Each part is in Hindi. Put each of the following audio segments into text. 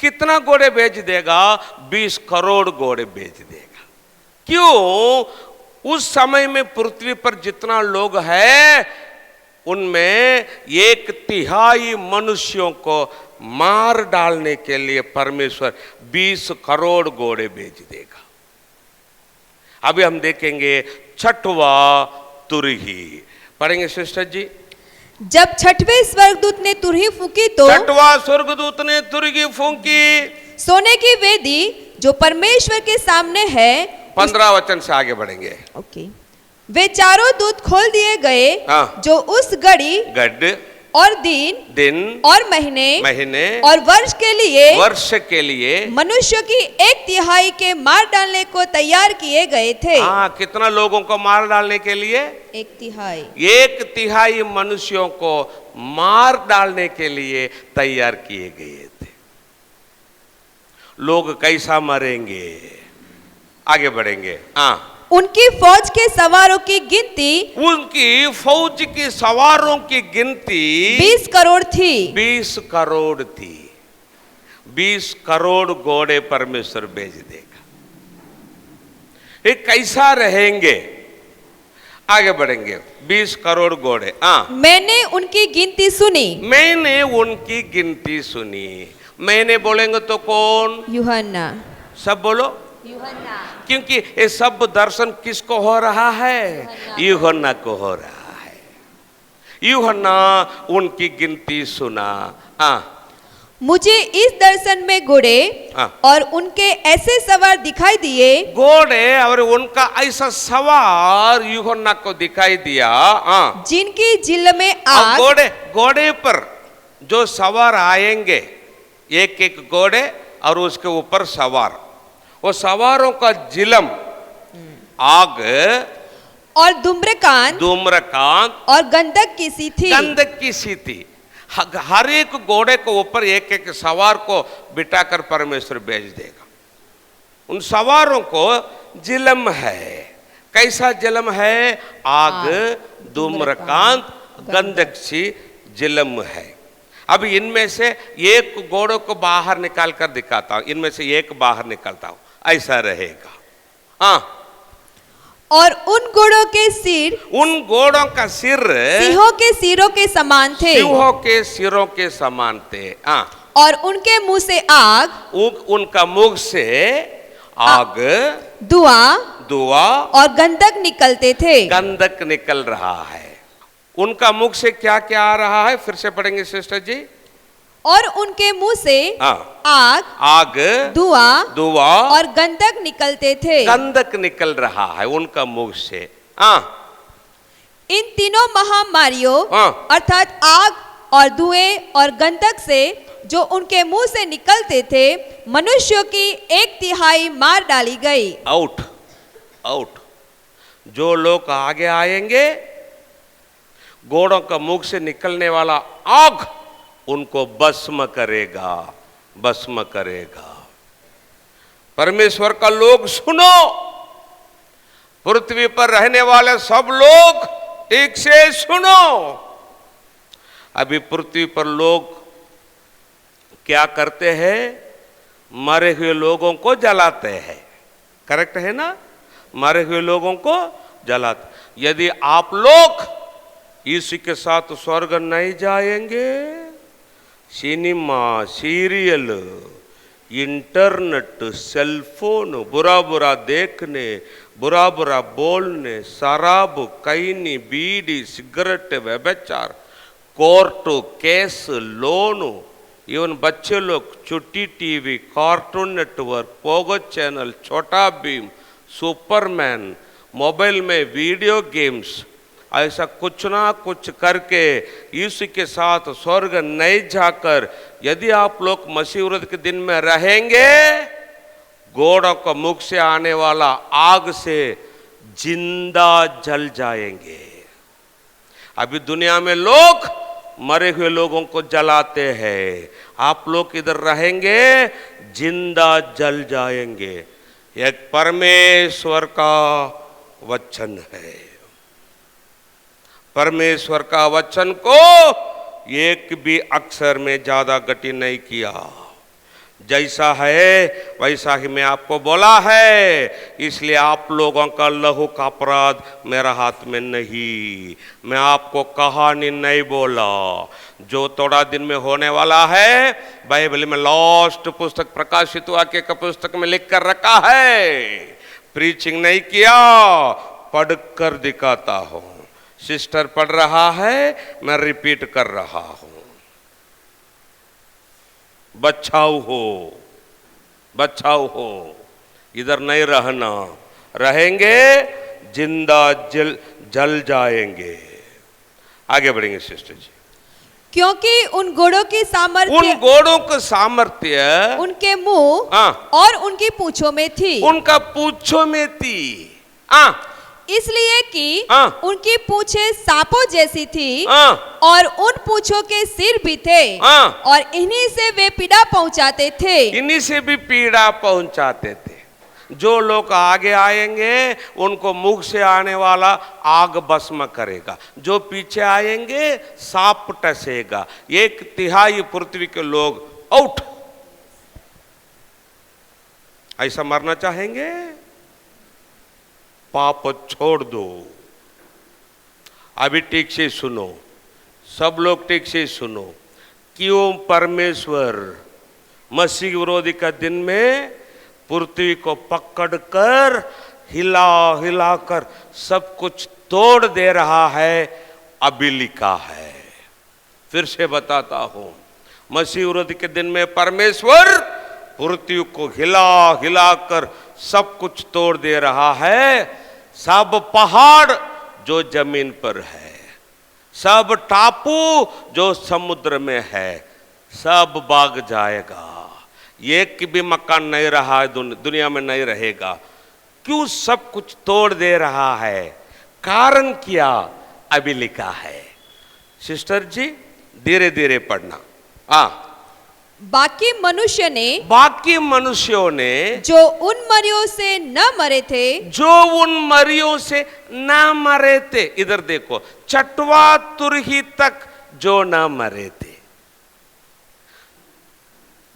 कितना घोड़े बेच देगा? 20 करोड़ घोड़े बेच देगा। क्यों? उस समय में पृथ्वी पर जितना लोग हैं उनमें 1/3 मनुष्यों को मार डालने के लिए परमेश्वर 20 करोड़ घोड़े बेच देगा। अभी हम देखेंगे 6वां तुरही। पढ़ेंगे सिस्टर जी। जब 6वें स्वर्गदूत ने तुरही फूंकी तो 6वां स्वर्गदूत ने तुरही फूंकी। सोने की वेदी जो परमेश्वर के सामने है, 15 वचन से आगे बढ़ेंगे। ओके, वे चारों दूत खोल दिए गए जो उस घड़ी गड्ढ और दिन और महीने और वर्ष के लिए मनुष्य की 1/3 के मार डालने को तैयार किए गए थे। कितना लोगों को मार डालने के लिए? 1/3। 1/3 मनुष्यों को मार डालने के लिए तैयार किए गए थे। लोग कैसा मरेंगे? आगे बढ़ेंगे। उनकी फौज के सवारों की गिनती 20 करोड़ थी। 20 करोड़ थी। 20 करोड़ घोड़े परमेश्वर भेज देगा। ये कैसा रहेंगे? आगे बढ़ेंगे। 20 करोड़ घोड़े। मैंने उनकी गिनती सुनी। मैंने बोलेंगे तो कौन? यूहन्ना। सब बोलो यूहन्ना। क्योंकि ये सब दर्शन किसको हो रहा है? यूहन्ना को हो रहा है। यूहन्ना उनकी गिनती सुना। मुझे इस दर्शन में घोड़े और उनके ऐसे सवार दिखाई दिए। घोड़े और उनका ऐसा सवार यूहन्ना को दिखाई दिया जिनकी जिल्ल में आग। घोड़े पर जो सवार आएंगे, एक घोड़े और उसके ऊपर सवार, वो सवारों का जिलम आग और धूम्रकांत और गंधक की सी थी। हर एक घोड़े को ऊपर एक सवार को बिठाकर परमेश्वर भेज देगा। उन सवारों को जिलम है। कैसा जिलम है? आग, धूम्रकांत, गंधक सी जिलम है। अब इनमें से एक घोड़ों को बाहर निकाल कर दिखाता हूं। इनमें से एक बाहर निकालता हूं, ऐसा रहेगा। और उन घोड़ों के सिर सिंहों के सिरों के समान थे। और उनके मुंह से उनका मुख से आग, धुआं और गंधक निकलते थे। गंधक निकल रहा है। उनका मुख से क्या क्या आ रहा है? फिर से पढ़ेंगे सिस्टर जी। और उनके मुंह से आग, धुआं और गंधक निकलते थे। गंधक निकल रहा है उनका मुख से। इन तीनों महामारियों अर्थात आग और धुएं और गंधक से जो उनके मुंह से निकलते थे, मनुष्यों की 1/3 मार डाली गई। आउट। जो लोग आगे आएंगे, घोड़ों का मुख से निकलने वाला आग उनको भस्म करेगा। परमेश्वर का लोग सुनो, पृथ्वी पर रहने वाले सब लोग ठीक से सुनो। अभी पृथ्वी पर लोग क्या करते हैं? मरे हुए लोगों को जलाते हैं। करेक्ट है ना? मरे हुए लोगों को जलाते। यदि आप लोग यीशु के साथ स्वर्ग नहीं जाएंगे, सिनेमा, सीरियल, इंटरनेट, सेलफोन, बुरा देखने, बुरा बोलने, शराब, कैनी, बीड़ी, सिगरेट, व्यभिचार, कोर्ट केस, लोन, इवन बच्चे लोग चुट्टी TV, cartoon network, Pogo channel, छोटा भीम, सुपरमैन, मोबाइल में वीडियो गेम्स, ऐसा कुछ ना कुछ करके यीशु के साथ स्वर्ग नहीं जाकर यदि आप लोग मसीह विरोध के दिन में रहेंगे, घोड़ों को मुख से आने वाला आग से जिंदा जल जाएंगे। अभी दुनिया में लोग मरे हुए लोगों को जलाते हैं, आप लोग इधर रहेंगे जिंदा जल जाएंगे। एक परमेश्वर का वचन है। परमेश्वर का वचन को एक भी अक्षर में ज्यादा गति नहीं किया। जैसा है वैसा ही मैं आपको बोला है, इसलिए आप लोगों का लहू का अपराध मेरा हाथ में नहीं। मैं आपको कहानी नहीं बोला, जो थोड़ा दिन में होने वाला है बाइबल में लास्ट पुस्तक प्रकाशित वाक्य का पुस्तक में लिख कर रखा है। प्रीचिंग नहीं किया, पढ़कर दिखाता हूं। सिस्टर पढ़ रहा है, मैं रिपीट कर रहा हूं। बचाओ हो, बचाओ हो, इधर नहीं रहना, रहेंगे जिंदा जल जाएंगे। आगे बढ़ेंगे सिस्टर जी। क्योंकि उन घोड़ों की सामर्थ्य, उन घोड़ों का सामर्थ्य उनके मुंह और उनकी पूंछों में थी, उनका पूंछों में थी। इसलिए कि उनकी पूंछें सांपों जैसी थी और उन पूंछों के सिर भी थे और इन्हीं से वे पीड़ा पहुंचाते थे। इन्हीं से भी पीड़ा पहुंचाते थे। जो लोग आगे आएंगे उनको मुख से आने वाला आग भस्म करेगा, जो पीछे आएंगे सांप टसेगा। 1/3 पृथ्वी के लोग आउट। ऐसा मरना चाहेंगे? पाप छोड़ दो। अभी ठीक से सुनो, सब लोग ठीक से सुनो। क्यों परमेश्वर मसीह विरोधी का दिन में पृथ्वी को पकड़कर हिला हिलाकर सब कुछ तोड़ दे रहा है? अभी लिखा है, फिर से बताता हूं। मसीह विरोधी के दिन में परमेश्वर पृथ्वी को हिला हिलाकर सब कुछ तोड़ दे रहा है। सब पहाड़ जो जमीन पर है, सब टापू जो समुद्र में है, सब भाग जाएगा। एक भी मकान नहीं रहा है, दुनिया में नहीं रहेगा। क्यों सब कुछ तोड़ दे रहा है? कारण क्या? अभी लिखा है। सिस्टर जी धीरे धीरे पढ़ना। बाकी मनुष्यों ने जो उन मरियों से न मरे थे, जो उन मरियों से न मरे थे। इधर देखो, छठवा तुरही तक जो न मरे थे।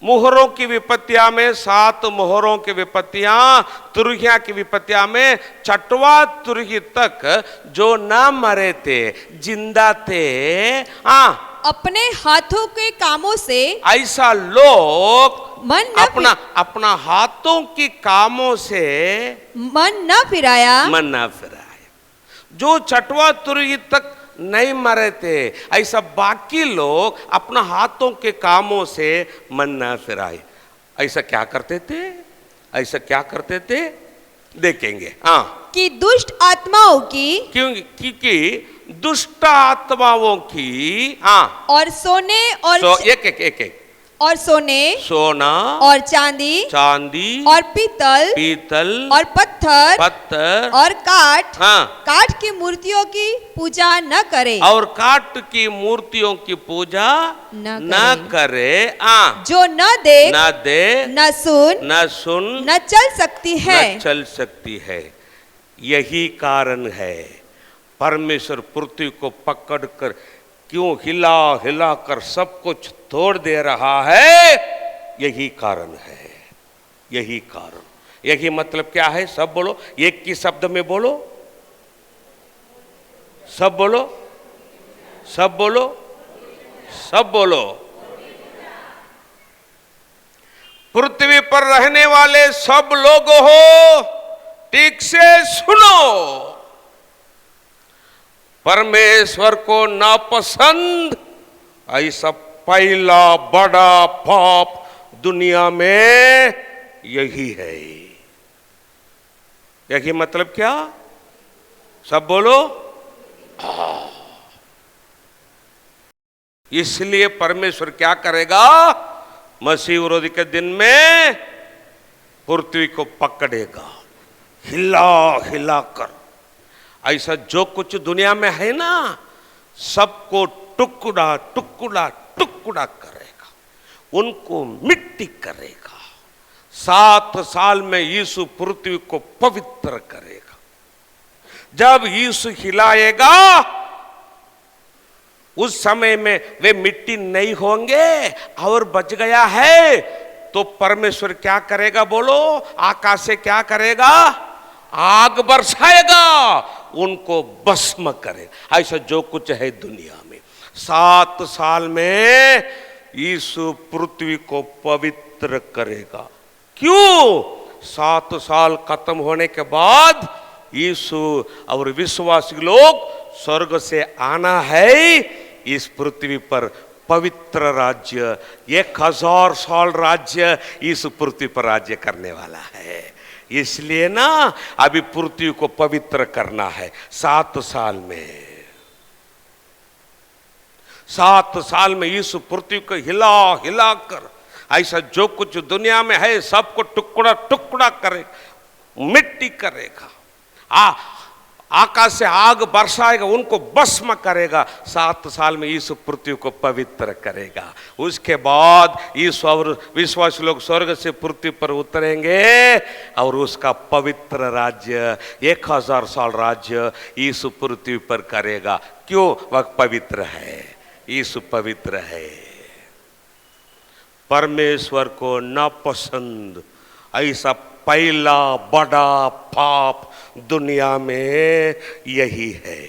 मुहरों की विपत्तियां में 7 मुहरों की विपत्तियां, तुरहिया की विपत्तियां में छठवा तुरही तक जो न मरे थे, जिंदा थे। अपने हाथों के कामों से ऐसा लोग अपना हाथों के कामों से मन न फिराया। जो छठवा तुरही तक नहीं मरे थे, ऐसा बाकी लोग अपना हाथों के कामों से मन न फिराए। ऐसा क्या करते थे? ऐसा क्या करते थे देखेंगे। कि दुष्ट आत्माओं की, क्योंकि दुष्ट आत्माओं की और सोने और एक और सोना और चांदी और पीतल और पत्थर और काठ की मूर्तियों की पूजा न करे। और काठ की मूर्तियों की पूजा न करे। जो न दे न सुन न चल सकती है। यही कारण है परमेश्वर पृथ्वी को पकड़कर क्यों हिला हिला कर सब कुछ तोड़ दे रहा है। यही कारण है, यही कारण। यही मतलब क्या है? सब बोलो, एक ही शब्द में बोलो, सब बोलो, सब बोलो, सब बोलो। पृथ्वी पर रहने वाले सब लोग हो, ठीक से सुनो। परमेश्वर को नापसंद ऐसा पहला बड़ा पाप दुनिया में यही है। यही मतलब क्या? सब बोलो। इसलिए परमेश्वर क्या करेगा? मसीह विरोधी के दिन में पृथ्वी को पकड़ेगा हिला हिला कर। ऐसा जो कुछ दुनिया में है ना, सबको टुकड़ा टुकड़ा टुकड़ा करेगा, उनको मिट्टी करेगा। 7 साल में यीशु पृथ्वी को पवित्र करेगा। जब यीशु हिलाएगा उस समय में वे मिट्टी नहीं होंगे और बच गया है तो परमेश्वर क्या करेगा बोलो? आकाश से क्या करेगा? आग बरसाएगा, उनको भस्म करेगा। ऐसा जो कुछ है दुनिया में 7 साल में यीशु पृथ्वी को पवित्र करेगा। क्यों? 7 साल खत्म होने के बाद यीशु और विश्वासी लोग स्वर्ग से आना है इस पृथ्वी पर पवित्र राज्य, 1000 साल राज्य इस पृथ्वी पर राज्य करने वाला है। इसलिए ना अभी पृथ्वी को पवित्र करना है 7 साल में। 7 साल में इस पृथ्वी को हिला हिला कर ऐसा जो कुछ दुनिया में है सबको टुकड़ा टुकड़ा करेगा, मिट्टी करेगा, आकाश से आग बरसाएगा, उनको भस्म करेगा। 7 साल में इस पृथ्वी को पवित्र करेगा। उसके बाद ईश्वर विश्वासी लोग स्वर्ग से पृथ्वी पर उतरेंगे और उसका पवित्र राज्य 1000 साल राज्य इस पृथ्वी पर करेगा। क्यों? वह पवित्र है, यीशु पवित्र है। परमेश्वर को नापसंद ऐसा पहला बड़ा पाप दुनिया में यही है,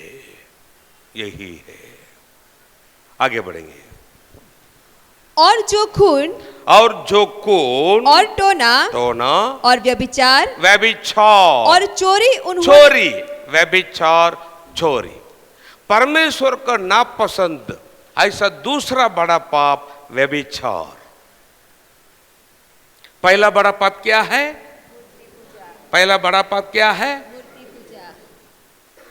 यही है। आगे बढ़ेंगे। और जो खून और टोना और व्यभिचार और चोरी व्यभिचार चोरी परमेश्वर का नापसंद ऐसा दूसरा बड़ा पाप व्यभिचार। पहला बड़ा पाप क्या है? पहला बड़ा पाप क्या है?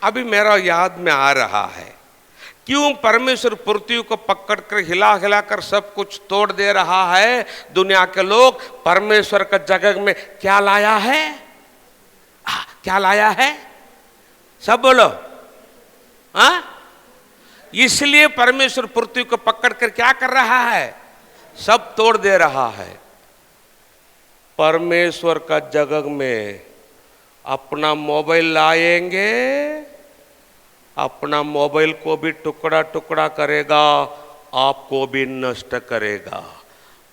अभी मेरा याद में आ रहा है। क्यों परमेश्वर पृथ्वी को पकड़ कर हिला हिला कर सब कुछ तोड़ दे रहा है? दुनिया के लोग परमेश्वर का जगह में क्या लाया है? क्या लाया है? सब बोलो। इसलिए परमेश्वर पृथ्वी को पकड़ कर क्या कर रहा है? सब तोड़ दे रहा है। परमेश्वर का जगह में अपना मोबाइल लाएंगे, अपना मोबाइल को भी टुकड़ा टुकड़ा करेगा, आपको भी नष्ट करेगा।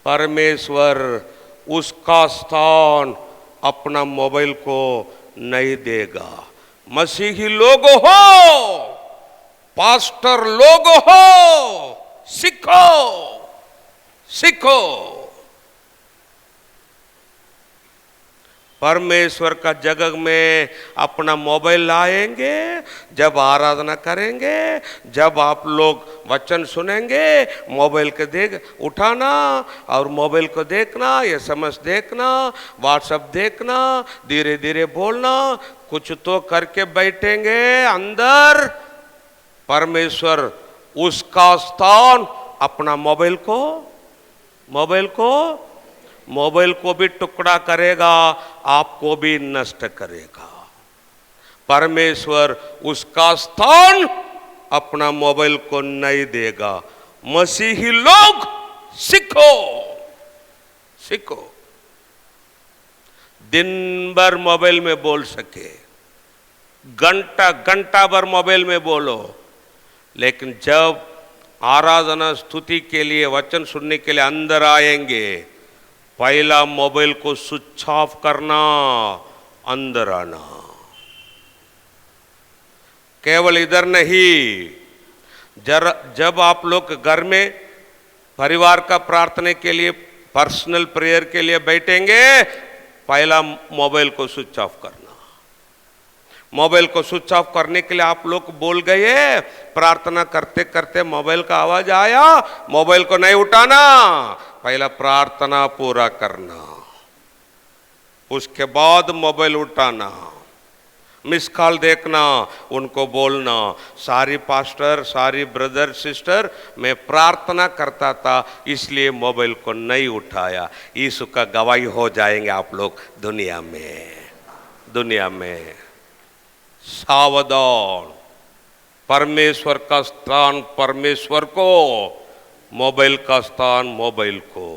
परमेश्वर उसका स्थान अपना मोबाइल को नहीं देगा। मसीही लोग हो, पास्टर लोग हो, सीखो सीखो। परमेश्वर का जगह में अपना मोबाइल लाएंगे, जब आराधना करेंगे, जब आप लोग वचन सुनेंगे, मोबाइल के उठाना और मोबाइल को देखना, SMS देखना, व्हाट्सएप देखना, धीरे धीरे बोलना, कुछ तो करके बैठेंगे अंदर। परमेश्वर उसका स्थान अपना मोबाइल को भी टुकड़ा करेगा, आपको भी नष्ट करेगा। परमेश्वर उसका स्थान अपना मोबाइल को नहीं देगा। मसीही लोग सीखो सीखो। दिन भर मोबाइल में बोल सके, घंटा घंटा भर मोबाइल में बोलो, लेकिन जब आराधना स्तुति के लिए वचन सुनने के लिए अंदर आएंगे, पहला मोबाइल को स्विच ऑफ करना, अंदर आना। केवल इधर नहीं, जब आप लोग घर में परिवार का प्रार्थना के लिए, पर्सनल प्रेयर के लिए बैठेंगे, पहला मोबाइल को स्विच ऑफ करना। मोबाइल को स्विच ऑफ करने के लिए आप लोग बोल गए, प्रार्थना करते करते मोबाइल का आवाज आया, मोबाइल को नहीं उठाना, पहला प्रार्थना पूरा करना, उसके बाद मोबाइल उठाना, मिस कॉल देखना, उनको बोलना, सारी पास्टर, सारी ब्रदर सिस्टर, मैं प्रार्थना करता था इसलिए मोबाइल को नहीं उठाया। यीशु का गवाही हो जाएंगे आप लोग दुनिया में। सावधान, परमेश्वर का स्थान परमेश्वर को, मोबाइल का स्थान मोबाइल को।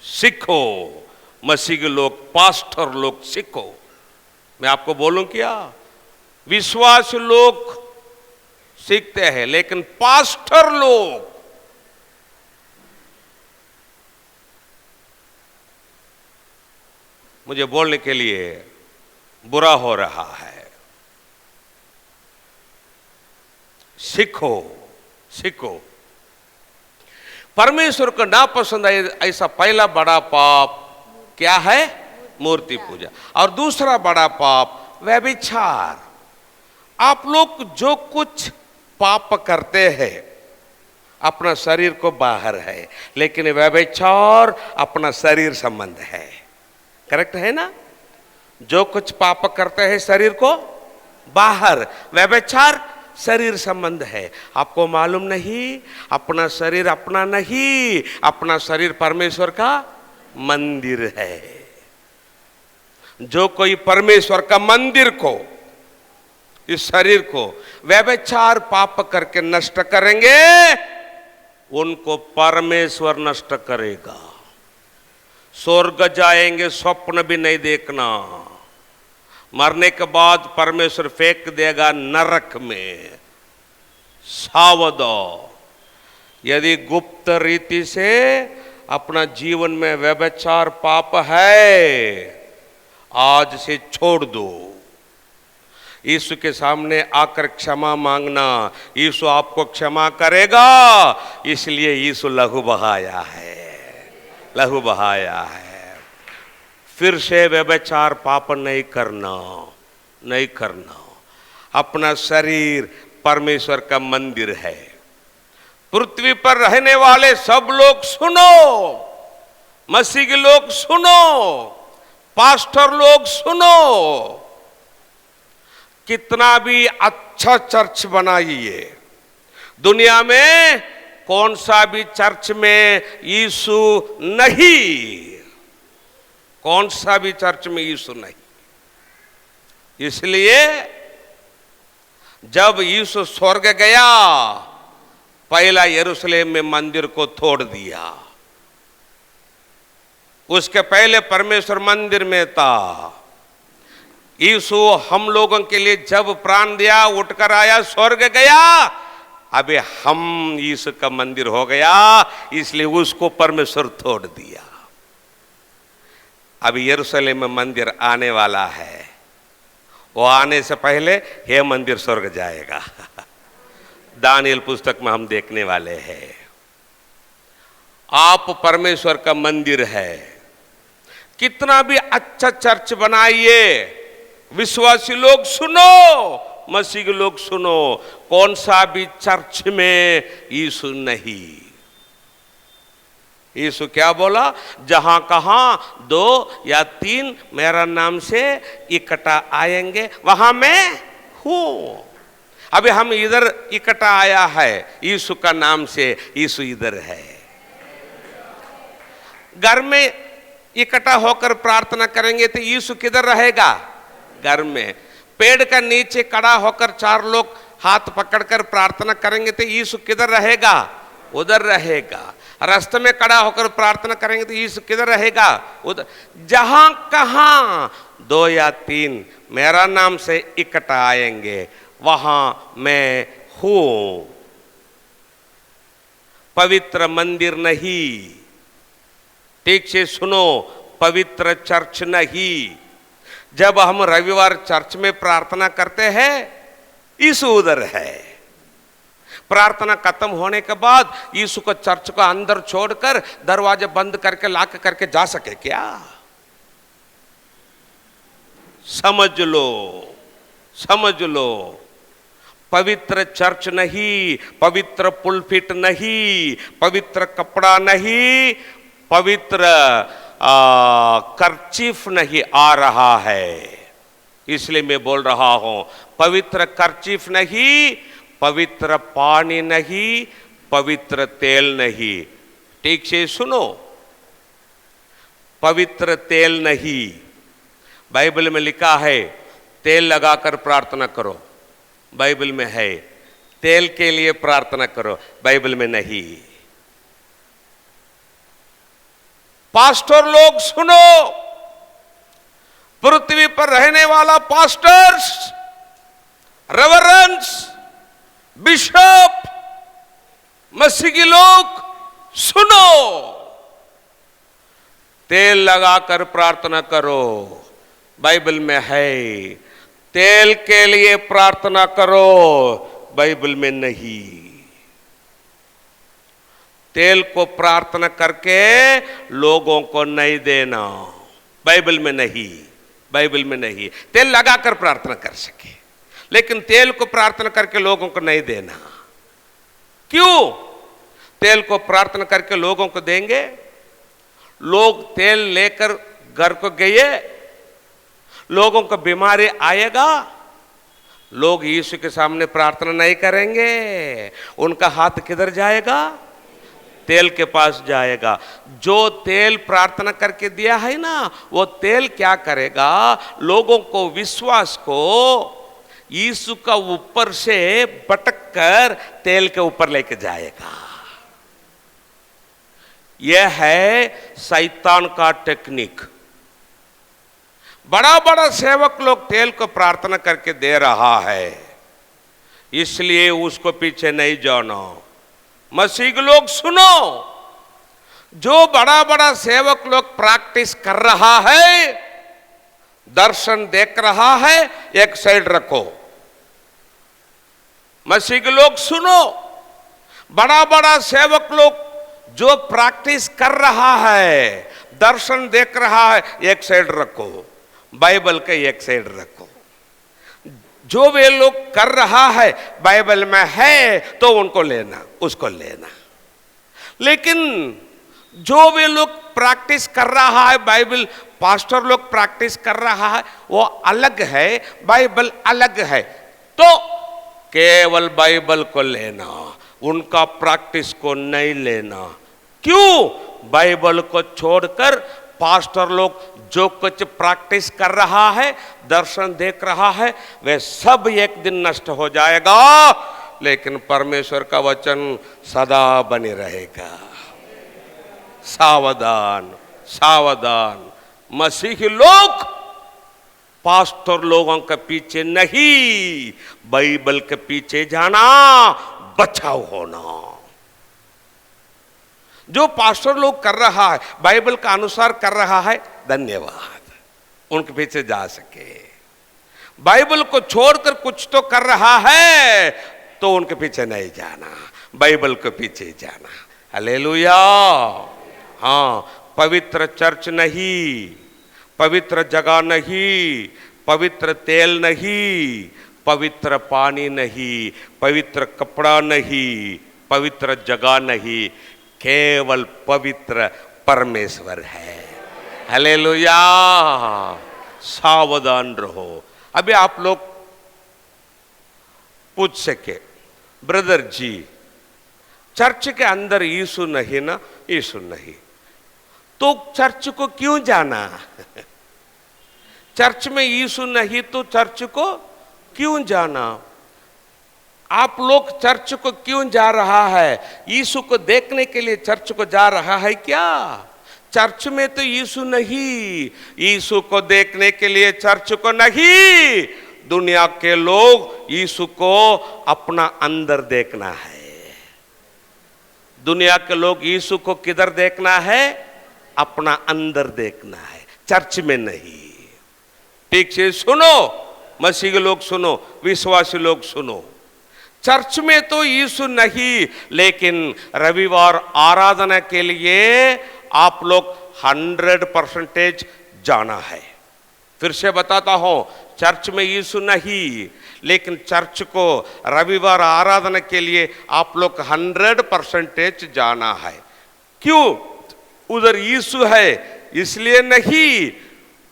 सीखो, मसीह के लोग, पास्टर लोग सीखो। मैं आपको बोलूं क्या, विश्वास लोग सीखते हैं, लेकिन पास्टर लोग मुझे बोलने के लिए बुरा हो रहा है। सीखो, सीखो। परमेश्वर को नापसंद ऐसा पहला बड़ा पाप क्या है? मूर्ति पूजा। और दूसरा बड़ा पाप व्यभिचार। आप लोग जो कुछ पाप करते हैं अपना शरीर को बाहर है, लेकिन व्यभिचार अपना शरीर संबंध है। करेक्ट है ना? जो कुछ पाप करते हैं शरीर को बाहर, व्यभिचार शरीर संबंध है। आपको मालूम नहीं? अपना शरीर अपना नहीं, अपना शरीर परमेश्वर का मंदिर है। जो कोई परमेश्वर का मंदिर को, इस शरीर को व्यभिचार पाप करके नष्ट करेंगे, उनको परमेश्वर नष्ट करेगा। स्वर्ग जाएंगे, स्वप्न भी नहीं देखना। मरने के बाद परमेश्वर फेंक देगा नरक में। सावधान। यदि गुप्त रीति से अपना जीवन में व्यभिचार पाप है, आज से छोड़ दो। यीशु के सामने आकर क्षमा मांगना, यीशु आपको क्षमा करेगा। इसलिए यीशु लहू बहाया है, लहू बहाया है। फिर से व्यभिचार पाप नहीं करना, नहीं करना। अपना शरीर परमेश्वर का मंदिर है। पृथ्वी पर रहने वाले सब लोग सुनो, मसीह के लोग सुनो, पास्टर लोग सुनो। कितना भी अच्छा चर्च बनाइए, दुनिया में कौन सा भी चर्च में यीशु नहीं, कौन सा भी चर्च में यीशु नहीं। इसलिए जब यीशु स्वर्ग गया, पहला यरूशलेम में मंदिर को तोड़ दिया। उसके पहले परमेश्वर मंदिर में था। यीशु हम लोगों के लिए जब प्राण दिया, उठकर आया, स्वर्ग गया, अबे हम यीशु का मंदिर हो गया, इसलिए उसको परमेश्वर तोड़ दिया। अभी यरूशलेम में मंदिर आने वाला है। वो आने से पहले यह मंदिर स्वर्ग जाएगा। दानियल पुस्तक में हम देखने वाले हैं। आप परमेश्वर का मंदिर है। कितना भी अच्छा चर्च बनाइए, विश्वासी लोग सुनो, मसीह के लोग सुनो, कौन सा भी चर्च में यीशु नहीं। यीशु क्या बोला? जहां कहां 2 या 3 मेरा नाम से इकट्ठा आएंगे, वहां मैं हूं। अभी हम इधर इकट्ठा आया है यीशु का नाम से, यीशु इधर है। घर में इकट्ठा होकर प्रार्थना करेंगे तो यीशु किधर रहेगा? घर में। पेड़ का नीचे खड़ा होकर 4 लोग हाथ पकड़कर प्रार्थना करेंगे तो यीशु किधर रहेगा? उधर रहेगा। रास्ते में खड़ा होकर प्रार्थना करेंगे तो यीशु किधर रहेगा? उधर। जहां कहां 2 या 3 मेरा नाम से इकट्ठा आएंगे, वहां मैं हूं। पवित्र मंदिर नहीं, ठीक से सुनो, पवित्र चर्च नहीं। जब हम रविवार चर्च में प्रार्थना करते हैं, यीशु उधर है। प्रार्थना खत्म होने के बाद यीशु को चर्च को अंदर छोड़कर दरवाजे बंद करके लॉक करके जा सके क्या? समझ लो, समझ लो। पवित्र चर्च नहीं, पवित्र पुलपिट नहीं, पवित्र कपड़ा नहीं, पवित्र कर्चीफ नहीं आ रहा है। इसलिए मैं बोल रहा हूं, पवित्र कर्चीफ नहीं, पवित्र पानी नहीं, पवित्र तेल नहीं। ठीक से सुनो, पवित्र तेल नहीं। बाइबल में लिखा है तेल लगाकर प्रार्थना करो, बाइबल में है। तेल के लिए प्रार्थना करो, बाइबल में नहीं। पास्टर लोग सुनो, पृथ्वी पर रहने वाला पास्टर्स, रेवरेंड्स, बिशप, मसीही लोग सुनो। तेल लगाकर प्रार्थना करो, बाइबल में है। तेल के लिए प्रार्थना करो, बाइबल में नहीं। तेल को प्रार्थना करके लोगों को नहीं देना, बाइबल में नहीं, बाइबल में नहीं। तेल लगाकर प्रार्थना कर सके, लेकिन तेल को प्रार्थना करके लोगों को नहीं देना। क्यों? तेल को प्रार्थना करके लोगों को देंगे, लोग तेल लेकर घर को गए, लोगों को बीमारी आएगा, लोग यीशु के सामने प्रार्थना नहीं करेंगे, उनका हाथ किधर जाएगा? तेल के पास जाएगा। जो तेल प्रार्थना करके दिया है ना, वो तेल क्या करेगा? लोगों को, विश्वास को यीशु का ऊपर से पटक कर तेल के ऊपर लेके जाएगा। यह है शैतान का टेक्निक। बड़ा बड़ा सेवक लोग तेल को प्रार्थना करके दे रहा है, इसलिए उसको पीछे नहीं जाना। मसीह के लोग सुनो, जो बड़ा बड़ा सेवक लोग प्रैक्टिस कर रहा है, दर्शन देख रहा है, एक साइड रखो। मसीह के लोग सुनो, बड़ा बड़ा सेवक लोग जो प्रैक्टिस कर रहा है, दर्शन देख रहा है, एक साइड रखो, बाइबल के एक साइड रखो। जो वे लोग कर रहा है बाइबल में है तो उनको लेना, उसको लेना। लेकिन जो वे लोग प्रैक्टिस कर रहा है, बाइबल पास्टर लोग प्रैक्टिस कर रहा है, वो अलग है, बाइबल अलग है, तो केवल बाइबल को लेना, उनका प्रैक्टिस को नहीं लेना। क्यों? बाइबल को छोड़कर पास्टर लोग जो कुछ प्रैक्टिस कर रहा है, दर्शन देख रहा है, वे सब एक दिन नष्ट हो जाएगा, लेकिन परमेश्वर का वचन सदा बने रहेगा। सावधान, सावधान। मसीही लोग पास्टर लोगों के पीछे नहीं, बाइबल के पीछे जाना, बचाव होना। जो पास्टर लोग कर रहा है, बाइबल का अनुसार कर रहा है, धन्यवाद, उनके पीछे जा सके। बाइबल को छोड़कर कुछ तो कर रहा है, तो उनके पीछे नहीं जाना, बाइबल के पीछे जाना। हालेलुया। हाँ, पवित्र चर्च नहीं, पवित्र जगह नहीं, पवित्र तेल नहीं, पवित्र पानी नहीं, पवित्र कपड़ा नहीं, पवित्र जगह नहीं, केवल पवित्र परमेश्वर है। हालेलुया। सावधान रहो। अभी आप लोग पूछ सके, ब्रदर जी चर्च के अंदर यीशु नहीं ना? यीशु नहीं, तो चर्च को क्यों जाना? चर्च में यीशु नहीं तो चर्च को क्यों जाना? आप लोग चर्च को क्यों जा रहा है? यीशु को देखने के लिए चर्च को जा रहा है क्या? चर्च में तो यीशु नहीं, यीशु को देखने के लिए चर्च को नहीं, दुनिया के लोग यीशु को अपना अंदर देखना है। दुनिया के लोग यीशु को किधर देखना है? अपना अंदर देखना है, चर्च में नहीं। ठीक से सुनो, मसीह के लोग सुनो, विश्वासी लोग सुनो। चर्च में तो यीशु नहीं, लेकिन रविवार आराधना के लिए आप लोग 100% जाना है। फिर से बताता हूं, चर्च में यीशु नहीं, लेकिन चर्च को रविवार आराधना के लिए आप लोग 100% जाना है। क्यों? उधर यीशु है, इसलिए नहीं।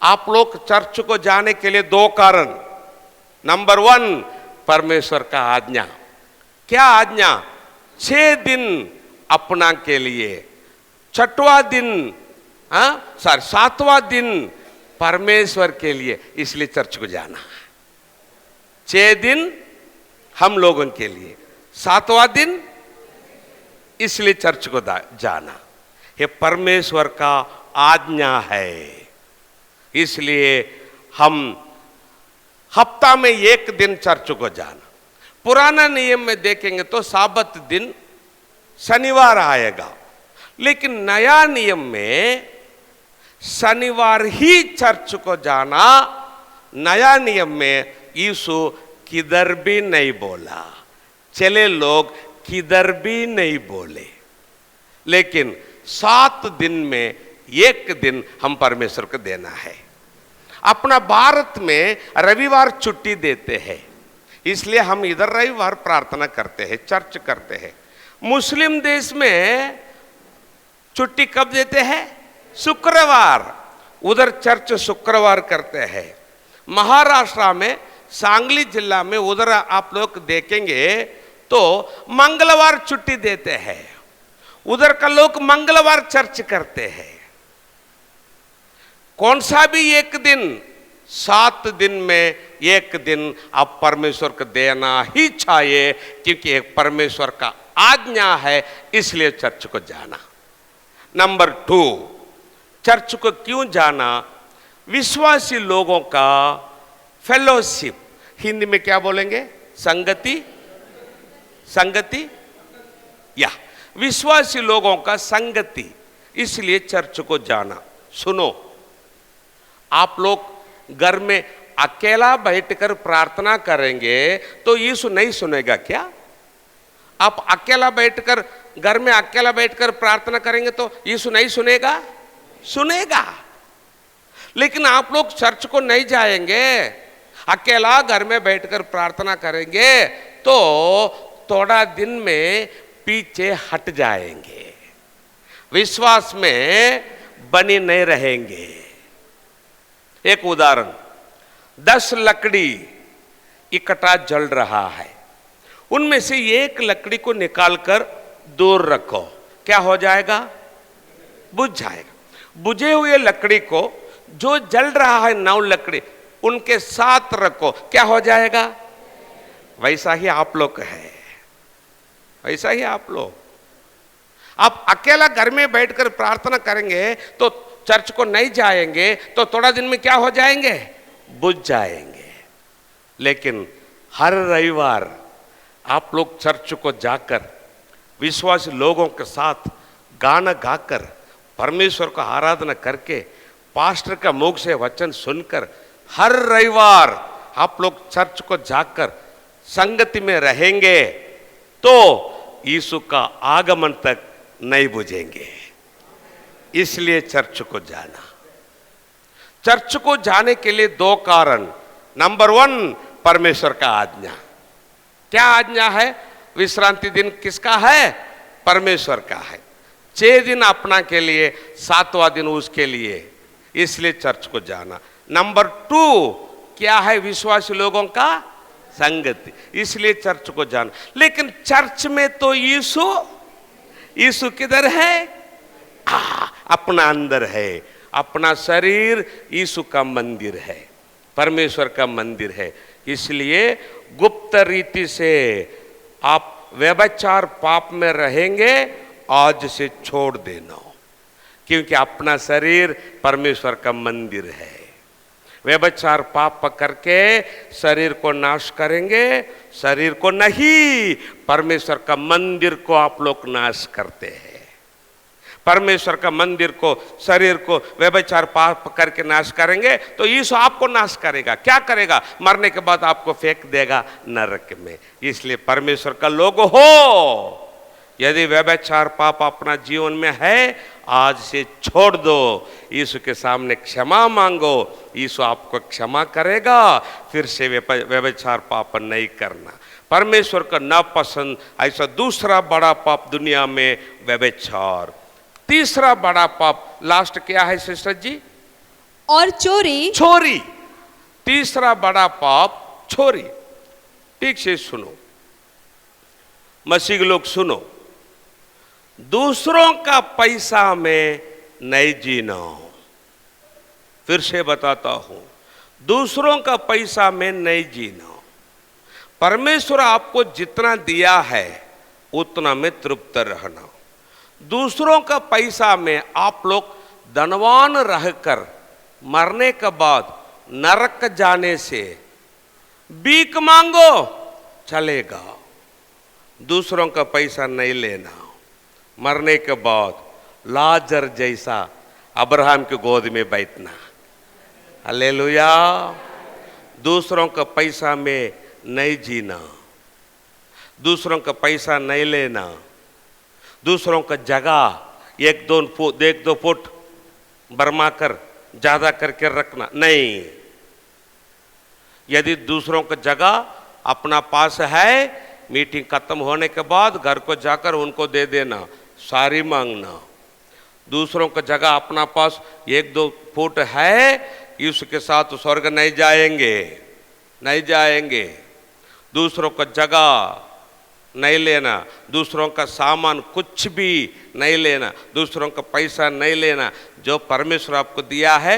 आप लोग चर्च को जाने के लिए 2 कारण। नंबर 1, परमेश्वर का आज्ञा। क्या आज्ञा? 6 दिन अपना के लिए, 6वां दिन, 7वां दिन परमेश्वर के लिए, इसलिए चर्च को जाना। 6 दिन हम लोगों के लिए, 7वां दिन इसलिए चर्च को जाना। ये परमेश्वर का आज्ञा है, इसलिए हम हफ्ता में 1 दिन चर्च को जाना। पुराना नियम में देखेंगे तो साबत दिन शनिवार आएगा, लेकिन नया नियम में शनिवार ही चर्च को जाना। नया नियम में यीशु किधर भी नहीं बोला, चले लोग किधर भी नहीं बोले, लेकिन 7 दिन में 1 दिन हम परमेश्वर को देना है। अपना भारत में रविवार छुट्टी देते हैं, इसलिए हम इधर रविवार प्रार्थना करते हैं, चर्च करते हैं। मुस्लिम देश में छुट्टी कब देते हैं? शुक्रवार, उधर चर्च शुक्रवार करते हैं। महाराष्ट्र में सांगली जिला में उधर आप लोग देखेंगे तो मंगलवार छुट्टी देते हैं, उधर का लोग मंगलवार चर्च करते हैं। कौन सा भी 1 दिन, 7 दिन में 1 दिन आप परमेश्वर को देना ही चाहिए, क्योंकि एक परमेश्वर का आज्ञा है, इसलिए चर्च को जाना। नंबर 2, चर्च को क्यों जाना? विश्वासी लोगों का फेलोशिप, हिंदी में क्या बोलेंगे? संगति, संगति या विश्वासी लोगों का संगति, इसलिए चर्च को जाना। सुनो, आप लोग घर में अकेला बैठकर प्रार्थना करेंगे तो यीशु नहीं सुनेगा क्या? आप अकेला बैठकर घर में अकेला बैठकर प्रार्थना करेंगे तो यीशु नहीं सुनेगा? सुनेगा। लेकिन आप लोग चर्च को नहीं जाएंगे, अकेला घर में बैठकर प्रार्थना करेंगे तो थोड़ा दिन में पीछे हट जाएंगे, विश्वास में बने नहीं रहेंगे। एक उदाहरण, 10 लकड़ी इकट्ठा जल रहा है, उनमें से 1 लकड़ी को निकालकर दूर रखो, क्या हो जाएगा? बुझ जाएगा। बुझे हुए लकड़ी को, जो जल रहा है 9 लकड़ी, उनके साथ रखो, क्या हो जाएगा? वैसा ही आप लोग है, वैसा ही आप लोग। आप अकेला घर में बैठकर प्रार्थना करेंगे तो चर्च को नहीं जाएंगे तो थोड़ा दिन में क्या हो जाएंगे? बुझ जाएंगे। लेकिन हर रविवार आप लोग चर्च को जाकर विश्वासी लोगों के साथ गाना गाकर परमेश्वर को आराधना करके पास्टर का मुख से वचन सुनकर हर रविवार आप लोग चर्च को जाकर संगति में रहेंगे तो यीशु का आगमन तक नहीं बुझेंगे। इसलिए चर्च को जाना। चर्च को जाने के लिए 2 कारण। नंबर 1, परमेश्वर का आज्ञा। क्या आज्ञा है? विश्रांति दिन किसका है? परमेश्वर का है। 6 दिन अपना के लिए, 7वां दिन उसके लिए, इसलिए चर्च को जाना। नंबर 2 क्या है? विश्वासी लोगों का संगति, इसलिए चर्च को जाना। लेकिन चर्च में तो यीशु किधर है? अपना अंदर है। अपना शरीर यीशु का मंदिर है, परमेश्वर का मंदिर है। इसलिए गुप्त रीति से आप व्यभिचार पाप में रहेंगे, आज से छोड़ देना, क्योंकि अपना शरीर परमेश्वर का मंदिर है। व्यभिचार पाप करके शरीर को नाश करेंगे, शरीर को नहीं, परमेश्वर का मंदिर को आप लोग नाश करते हैं। परमेश्वर का मंदिर को, शरीर को व्यभिचार पाप करके नाश करेंगे तो यीशु आपको नाश करेगा। क्या करेगा? मरने के बाद आपको फेंक देगा नरक में। इसलिए परमेश्वर का लोग हो, यदि व्यभिचार पाप अपना जीवन में है, आज से छोड़ दो, यीशु के सामने क्षमा मांगो, यीशु आपको क्षमा करेगा। फिर से व्यभिचार पाप नहीं करना। परमेश्वर का नापसंद ऐसा दूसरा बड़ा पाप दुनिया में व्यभिचार। तीसरा बड़ा पाप लास्ट क्या है सिस्टर जी? और चोरी। तीसरा बड़ा पाप चोरी। ठीक से सुनो, मसीह के लोग सुनो, दूसरों का पैसा में नहीं जीना। फिर से बताता हूं, दूसरों का पैसा में नहीं जीना। परमेश्वर आपको जितना दिया है उतना में तृप्त रहना। दूसरों का पैसा में आप लोग धनवान रहकर मरने के बाद नरक जाने से भीख मांगो चलेगा, दूसरों का पैसा नहीं लेना। मरने के बाद लाजर जैसा अब्राहम की गोद में बैठना। हालेलुया। दूसरों का पैसा में नहीं जीना, दूसरों का पैसा नहीं लेना, दूसरों का जगह एक दो फुट बरमा कर ज्यादा करके रखना नहीं। यदि दूसरों का जगह अपना पास है, मीटिंग खत्म होने के बाद घर को जाकर उनको दे देना, सारी मांगना। दूसरों का जगह अपना पास एक दो फुट है, उसके साथ स्वर्ग नहीं जाएंगे, नहीं जाएंगे। दूसरों का जगह नहीं लेना, दूसरों का सामान कुछ भी नहीं लेना, दूसरों का पैसा नहीं लेना। जो परमेश्वर आपको दिया है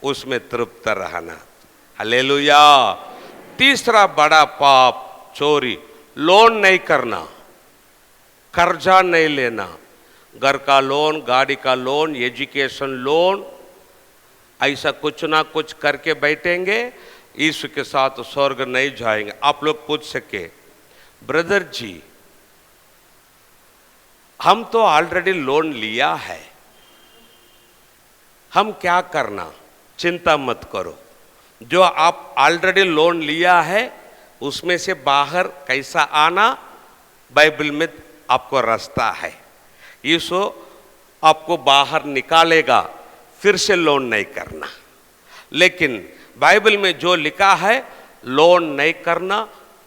उसमें तृप्त रहना। हालेलुया। तीसरा बड़ा पाप चोरी, लोन नहीं करना, कर्जा नहीं लेना। घर का लोन, गाड़ी का लोन, एजुकेशन लोन, ऐसा कुछ ना कुछ करके बैठेंगे, यीशु के साथ स्वर्ग नहीं जाएंगे। आप लोग पूछ सके, ब्रदर जी हम तो ऑलरेडी लोन लिया है, हम क्या करना? चिंता मत करो। जो आप ऑलरेडी लोन लिया है उसमें से बाहर कैसा आना, बाइबल में आपको रास्ता है। यीशु आपको बाहर निकालेगा, फिर से लोन नहीं करना। लेकिन बाइबल में जो लिखा है, लोन नहीं करना,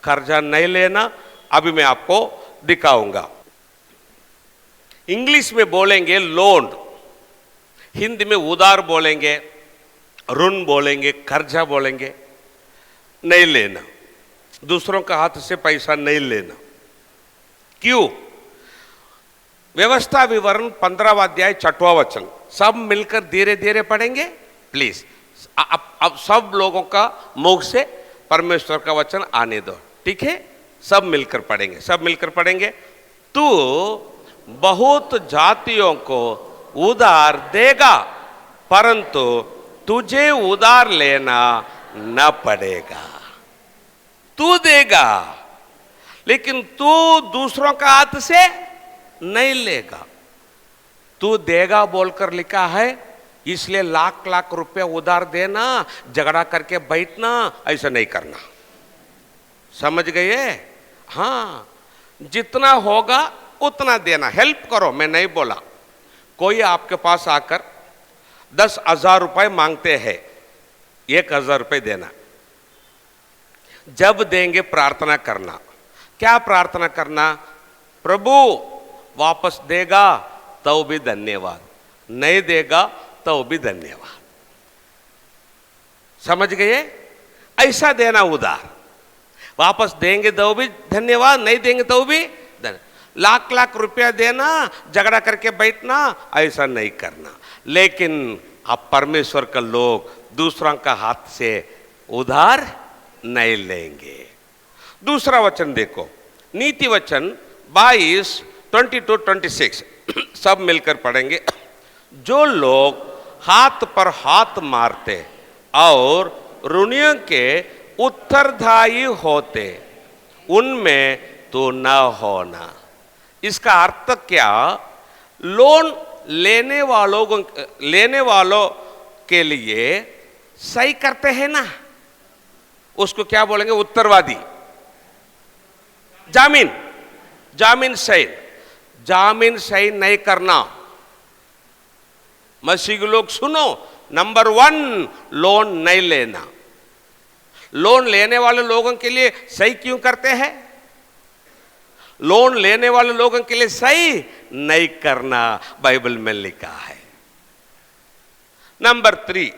कर्जा नहीं लेना, अभी मैं आपको दिखाऊंगा। इंग्लिश में बोलेंगे लोन, हिंदी में उधार बोलेंगे, ऋण बोलेंगे, कर्जा बोलेंगे। नहीं लेना, दूसरों का हाथ से पैसा नहीं लेना। क्यों? व्यवस्था विवरण 15वां अध्याय 6वां वचन, सब मिलकर धीरे धीरे पढ़ेंगे प्लीज। अब सब लोगों का मुख से परमेश्वर का वचन आने दो, ठीक है? सब मिलकर पढ़ेंगे, सब मिलकर पढ़ेंगे। तू बहुत जातियों को उधार देगा, परंतु तुझे उधार लेना न पड़ेगा। तू देगा, लेकिन तू दूसरों का हाथ से नहीं लेगा। तू देगा बोलकर लिखा है, इसलिए लाख लाख रुपया उधार देना, झगड़ा करके बैठना, ऐसा नहीं करना। समझ गए? हाँ, जितना होगा उतना देना, हेल्प करो। मैं नहीं बोला कोई आपके पास आकर 10,000 रुपए मांगते हैं, 1,000 रुपए देना। जब देंगे प्रार्थना करना। क्या प्रार्थना करना? प्रभु वापस देगा तो भी धन्यवाद, नहीं देगा तो भी धन्यवाद। समझ गए? ऐसा देना उधार। वापस देंगे तो भी धन्यवाद, नहीं देंगे तो भी धन्यवाद। लाख लाख रुपया देना, झगड़ा करके बैठना, ऐसा नहीं करना। लेकिन आप परमेश्वर का लोग दूसरों का हाथ से उधार नहीं लेंगे। दूसरा वचन देखो, नीति वचन 22, 22-26 सब मिलकर पढ़ेंगे। जो लोग हाथ पर हाथ मारते और ऋणियों के उत्तरदायी होते, उनमें तो न होना। इसका अर्थ क्या? लोन लेने वालों के लिए सही करते हैं ना, उसको क्या बोलेंगे? उत्तरवादी। जामीन सही नहीं करना। मसीह के लोग सुनो, नंबर 1 लोन नहीं लेना। लोन लेने वाले लोगों के लिए सही क्यों करते हैं? लोन लेने वाले लोगों के लिए सही नहीं करना बाइबल में लिखा है। नंबर 3,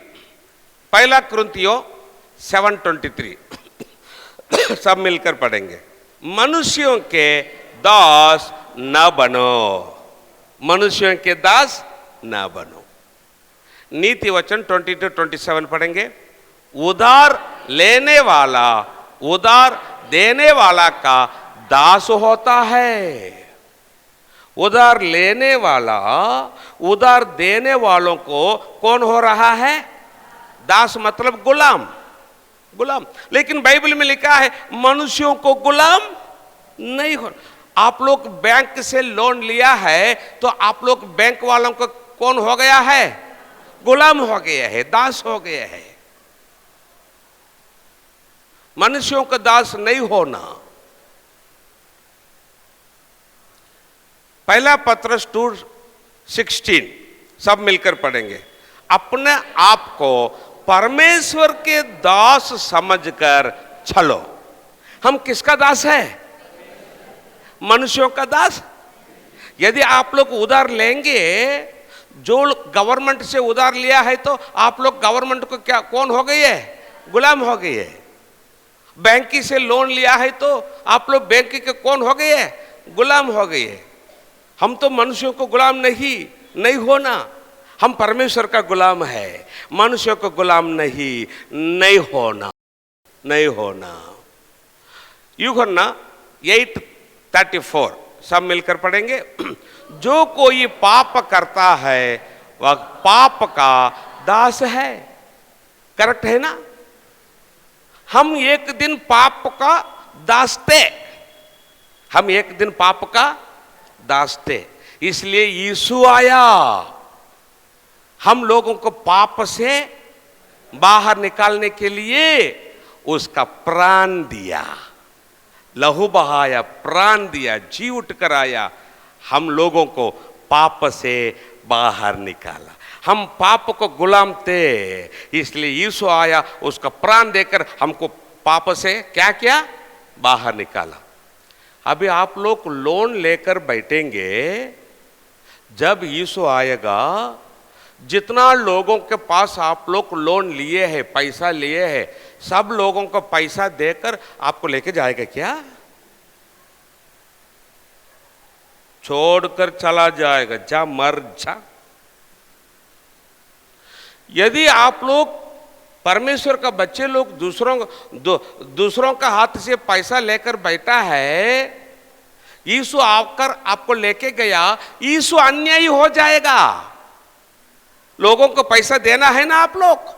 1 कुरिन्थियों 7:23 सब मिलकर पढ़ेंगे। मनुष्यों के दास न बनो, मनुष्यों के दास न बनो। नीति वचन 22-27 पढ़ेंगे। उधार लेने वाला उधार देने वाला का दास होता है। उधार लेने वाला उधार देने वालों को कौन हो रहा है? दास मतलब गुलाम। लेकिन बाइबल में लिखा है मनुष्यों को गुलाम नहीं हो। आप लोग बैंक से लोन लिया है तो आप लोग बैंक वालों को कौन हो गया है? गुलाम हो गया है, दास हो गया है। मनुष्यों का दास नहीं होना। पहला पत्रस 2:16 सब मिलकर पढ़ेंगे। अपने आप को परमेश्वर के दास समझकर चलो। हम किसका दास है? मनुष्यों का दास। यदि आप लोग उधार लेंगे, जो गवर्नमेंट से उधार लिया है, तो आप लोग गवर्नमेंट को क्या कौन हो गए है? गुलाम हो गए है। बैंक से लोन लिया है तो आप लोग बैंक के कौन हो गए है? गुलाम हो गए है। हम तो मनुष्यों को गुलाम नहीं होना। हम परमेश्वर का गुलाम है, मनुष्य को गुलाम नहीं होना। यूहन्ना 8:34 सब मिलकर पढ़ेंगे। जो कोई पाप करता है वह पाप का दास है। करेक्ट है ना? हम एक दिन पाप का दास थे। हम एक दिन पाप का दास थे, इसलिए यीशु आया, हम लोगों को पाप से बाहर निकालने के लिए उसका प्राण दिया, लहू बहाया, प्राण दिया, जी उठकर आया, हम लोगों को पाप से बाहर निकाला। हम पाप को गुलाम थे, इसलिए यीशु आया, उसका प्राण देकर हमको पाप से क्या किया? बाहर निकाला। अभी आप लोग लोन लेकर बैठेंगे, जब यीशु आएगा, जितना लोगों के पास आप लोग लोन लिए हैं, पैसा लिए हैं, सब लोगों को पैसा देकर आपको लेके जाएगा क्या? छोड़कर चला जाएगा, जा मर जा। यदि आप लोग परमेश्वर का बच्चे लोग दूसरों का हाथ से पैसा लेकर बैठा है, यीशु आकर आपको लेके गया, यीशु अन्यायी हो जाएगा। लोगों को पैसा देना है ना, आप लोग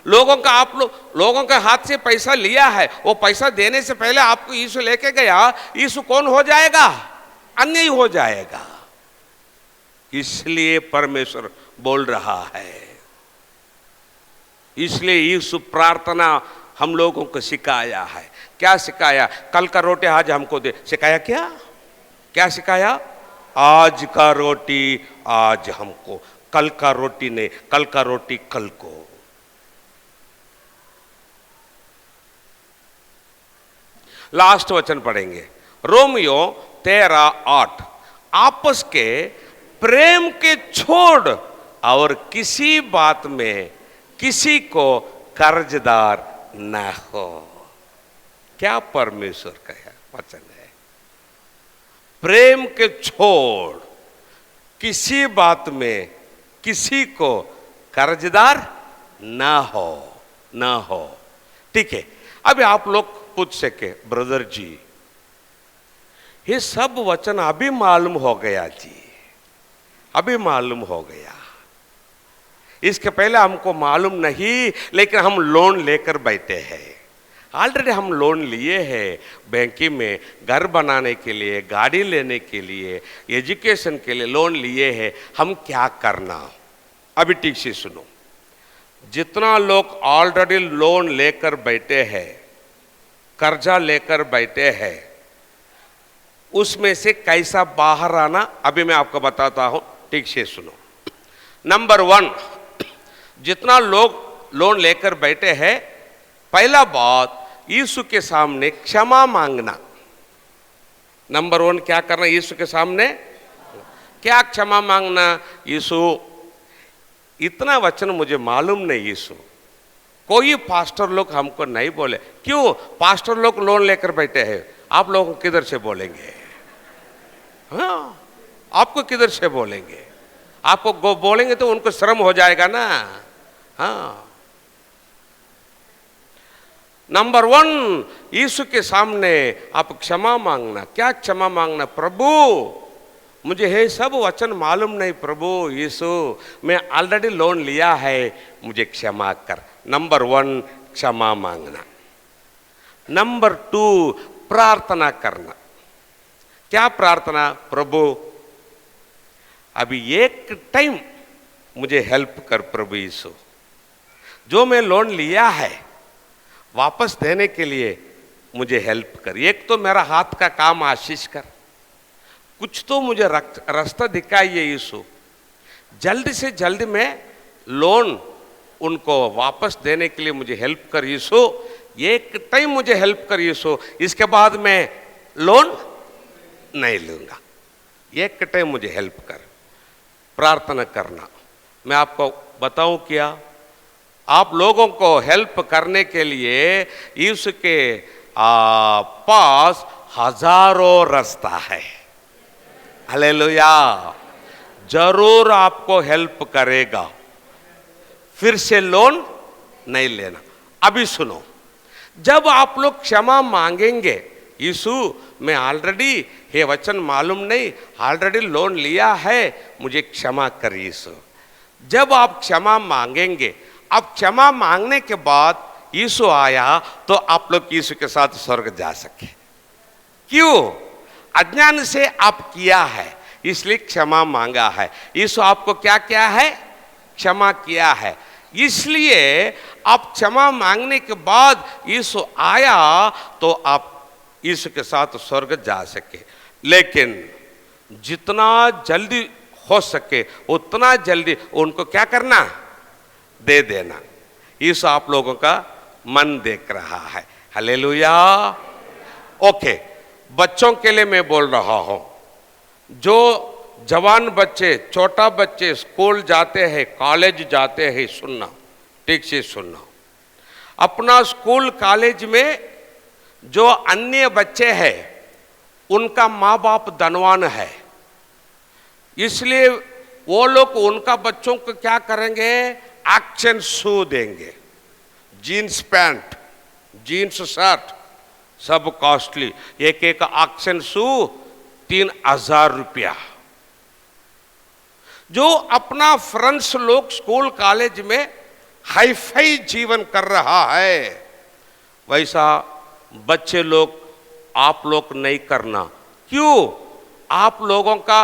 लोगों के हाथ से पैसा लिया है, वो पैसा देने से पहले आपको यीशु लेके गया, यीशु कौन हो जाएगा? अन्यायी हो जाएगा। इसलिए परमेश्वर बोल रहा है, इसलिए यीशु प्रार्थना हम लोगों को सिखाया है। क्या सिखाया? कल का रोटी आज हमको दे। सिखाया क्या सिखाया? आज का रोटी आज हमको, कल का रोटी नहीं, कल का रोटी कल को। लास्ट वचन पढ़ेंगे, रोमियो 13:8। आपस के प्रेम के छोड़ और किसी बात में किसी को कर्जदार न हो। क्या परमेश्वर का वचन है? प्रेम के छोड़ किसी बात में किसी को कर्जदार ना हो। ठीक है। अभी आप लोग पूछ सके, ब्रदर जी ये सब वचन अभी मालूम हो गया जी, अभी मालूम हो गया, इसके पहले हमको मालूम नहीं, लेकिन हम लोन लेकर बैठे हैं। ऑलरेडी हम लोन लिए हैं बैंकिंग में, घर बनाने के लिए, गाड़ी लेने के लिए, एजुकेशन के लिए लोन लिए हैं। हम क्या करना? अभी ठीक से सुनो। जितना लोग ऑलरेडी लोन लेकर बैठे हैं, कर्जा लेकर बैठे हैं, उसमें से कैसा बाहर आना अभी मैं आपको बताता हूं, ठीक से सुनो। नंबर 1, जितना लोग लोन लेकर बैठे हैं, पहला बात यीशु के सामने क्षमा मांगना। नंबर 1 क्या करना? यीशु के सामने क्या क्षमा मांगना? यीशु इतना वचन मुझे मालूम नहीं, यीशु कोई पास्टर लोग हमको नहीं बोले। क्यों? पास्टर लोग लोन लेकर बैठे हैं, आप लोग किधर से बोलेंगे? हाँ, आपको किधर से बोलेंगे? आपको बोलेंगे तो उनको शर्म हो जाएगा ना। हाँ, नंबर 1 यीशु के सामने आप क्षमा मांगना। क्या क्षमा मांगना? प्रभु मुझे ये सब वचन मालूम नहीं, प्रभु यीशु मैं ऑलरेडी लोन लिया है, मुझे क्षमा कर। नंबर 1 क्षमा मांगना। नंबर 2 प्रार्थना करना। क्या प्रार्थना? प्रभु अभी एक टाइम मुझे हेल्प कर प्रभु यीशु, जो मैं लोन लिया है वापस देने के लिए मुझे हेल्प कर। एक तो मेरा हाथ का काम आशीष कर, कुछ तो मुझे रास्ता दिखाइए यीशु, जल्दी से जल्दी मैं लोन उनको वापस देने के लिए मुझे हेल्प कर यीशु, एक टाइम मुझे हेल्प कर यीशु, इसके बाद मैं लोन नहीं लूंगा, एक टाइम मुझे हेल्प कर। प्रार्थना करना। मैं आपको बताऊं क्या, आप लोगों को हेल्प करने के लिए यीशु के पास हजारों रास्ता है। हालेलुया। जरूर आपको हेल्प करेगा, फिर से लोन नहीं लेना। अभी सुनो, जब आप लोग क्षमा मांगेंगे, यीशु मैं ऑलरेडी ये वचन मालूम नहीं, ऑलरेडी लोन लिया है, मुझे क्षमा कर यीशु। जब आप क्षमा मांगेंगे, अब क्षमा मांगने के बाद यीशु आया तो आप लोग यीशु के साथ स्वर्ग जा सके। क्यों? अज्ञान से आप किया है, इसलिए क्षमा मांगा है। यीशु आपको क्या किया है? क्षमा किया है। इसलिए आप क्षमा मांगने के बाद यीशु आया तो आप यीशु के साथ स्वर्ग जा सके। लेकिन जितना जल्दी हो सके उतना जल्दी उनको क्या करना? दे देना। यीशु आप लोगों का मन देख रहा है। हालेलुया। ओके, बच्चों के लिए मैं बोल रहा हूं, जो जवान बच्चे, छोटा बच्चे स्कूल जाते हैं, कॉलेज जाते हैं, सुनना, ठीक से सुनना। अपना स्कूल कॉलेज में जो अन्य बच्चे हैं उनका माँ बाप धनवान है, इसलिए वो लोग उनका बच्चों को क्या करेंगे? एक्शन शू देंगे, जीन्स पैंट, जीन्स शर्ट, सब कॉस्टली, एक एक एक्शन शू 3000 रुपया। जो अपना फ्रेंड्स लोग स्कूल कॉलेज में हाईफाई जीवन कर रहा है, वैसा बच्चे लोग आप लोग नहीं करना। क्यों? आप लोगों का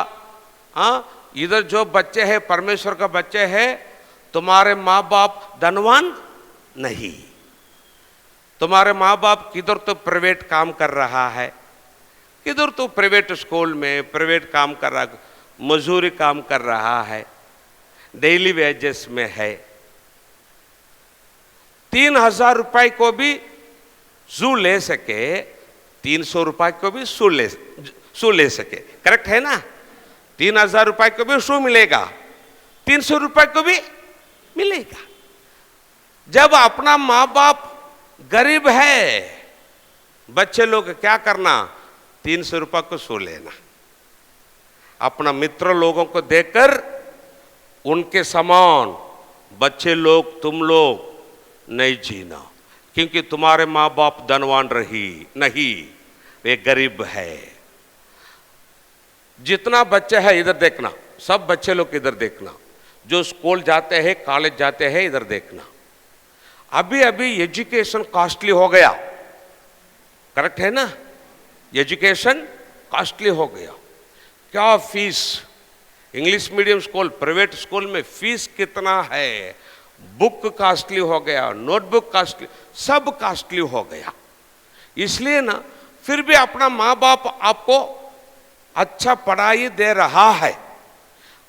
इधर जो बच्चे हैं, परमेश्वर का बच्चे हैं, तुम्हारे माँ बाप धनवान नहीं, तुम्हारे माँ बाप किधर तो प्राइवेट काम कर रहा है, किधर तो प्राइवेट स्कूल में प्राइवेट काम कर रहा, मजूरी काम कर रहा है, डेली वेजेस में है। 3000 रुपए को भी जू ले सके, 300 रुपए को भी शू ले सके, करेक्ट है ना? 3000 रुपए को भी शू मिलेगा, 300 रुपए को भी मिलेगा। जब अपना माँ बाप गरीब है, बच्चे लोग क्या करना? 300 रुपए को शू लेना। अपना मित्र लोगों को देखकर उनके समान बच्चे लोग, तुम लोग नहीं जीना, क्योंकि तुम्हारे माँ बाप धनवान नहीं, वे गरीब है। जितना बच्चे हैं इधर देखना, सब बच्चे लोग इधर देखना, जो स्कूल जाते हैं, कॉलेज जाते हैं, इधर देखना। अभी अभी एजुकेशन कॉस्टली हो गया, करेक्ट है ना? एजुकेशन कॉस्टली हो गया। क्या fees, English medium school, private school में फीस कितना है? बुक कॉस्टली हो गया, नोटबुक कॉस्टली, सब कॉस्टली हो गया। इसलिए ना, फिर भी अपना माँ बाप आपको अच्छा पढ़ाई दे रहा है।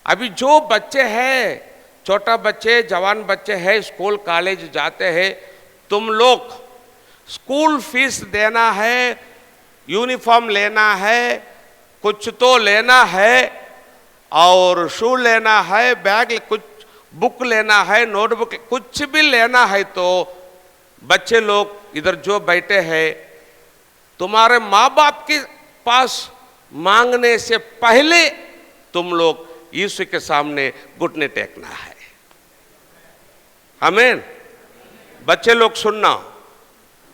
अभी जो बच्चे हैं, छोटा बच्चे, जवान बच्चे हैं, स्कूल कॉलेज जाते हैं, तुम लोग स्कूल फीस देना है, यूनिफॉर्म लेना है, कुछ तो लेना है, और शू लेना है, बैग, कुछ बुक लेना है, नोटबुक, कुछ भी लेना है, तो बच्चे लोग इधर जो बैठे हैं, तुम्हारे माँ बाप के पास मांगने से पहले तुम लोग यीशु के सामने घुटने टेकना है। आमीन। बच्चे लोग सुनना,